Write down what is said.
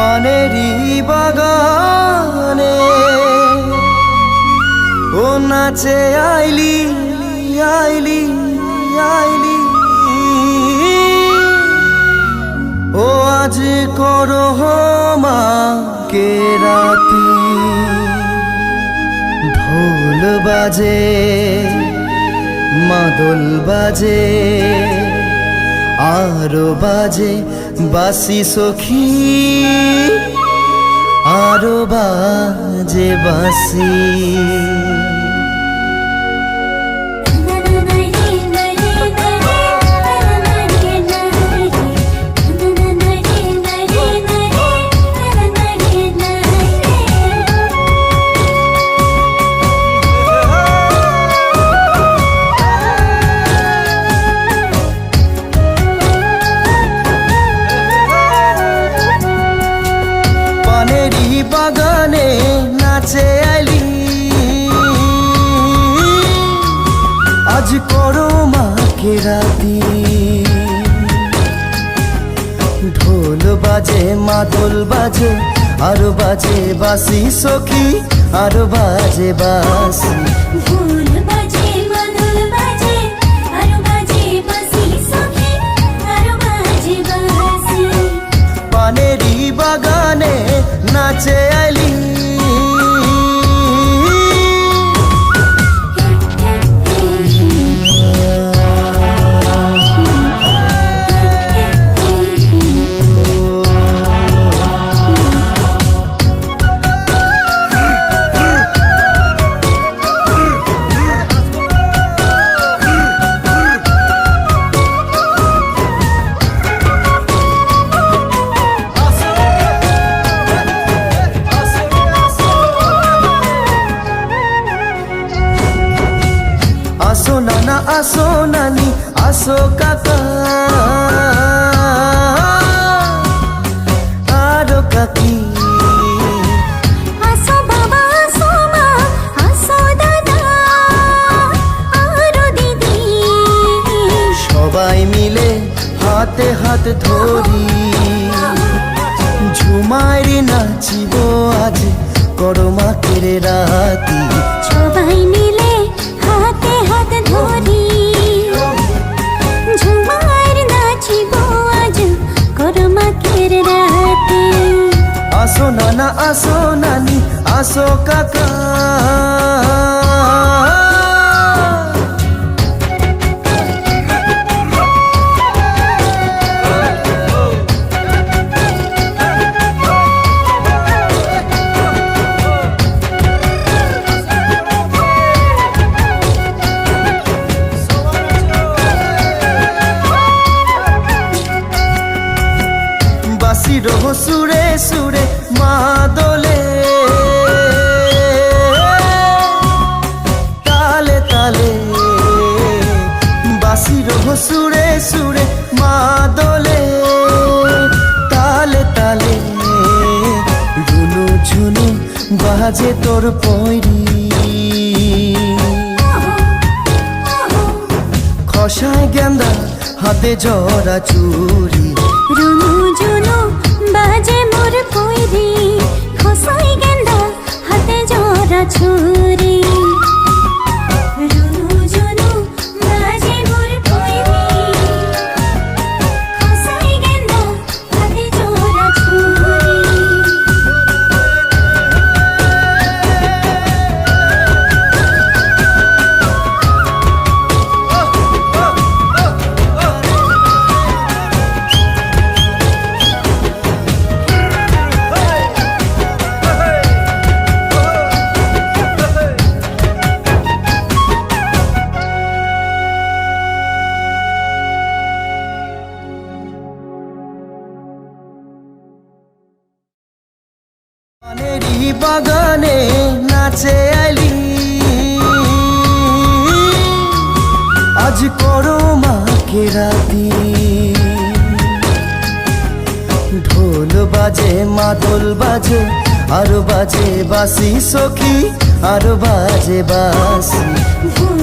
পানেরি বাগানে ও নাচে আইলি আইলি আইলি ও আজ করো মাকে রাতি ঢোল বাজে মাদল বাজে আরো বাজে বাসি সখী আরো বাজে বাসি বাগানে নাচে আইলি আজ করো মাকে রাতি ঢোল বাজে মাদল বাজে আরো বাজে বাসি সখী আরো বাজে বাসি ঢোল বাজে মাদল বাজে আরো বাজে বাসি সখী আরো বাজে বাসি পানেরি বাগানে নাচে আইলি আসো নানা আসো নানি আসো কাকা আরো কাকি আসো বাবা আসো মা আসো দাদা আরো দিদি সবাই মিলে হাতে হাত ধরি ঝুমারি নাচিব আজ করো মাকের রাতি সবাই মিলে হাতে হাত ধরি ঝুমার নাচিব আজ করমাকের রাতে আসো নানা আসো নানি আসো কাকা বাসির সুরে সুরে মাদলে তালে তালে বাসির সুরে সুরে মাদলে তালে তালে রুনু ঝুনু বাজে তোর পয়রি খসায় গেন্দা হাতে জরা চুরি রুনু ঝুনু বাজে মোর পয়রি খসাই গেন্দা হাতে জরা ছুরি রুনু ঝুনু বাজে মোর পয়রি খসাই গেন্দা হাতে জরা ছুরি পানেরি বাগানে নাচে আইলি আজ করো মাকে রাতি ঢোল বাজে মাদল বাজে আরো বাজে বাসি সখী আরো বাজে বাসি ঢোল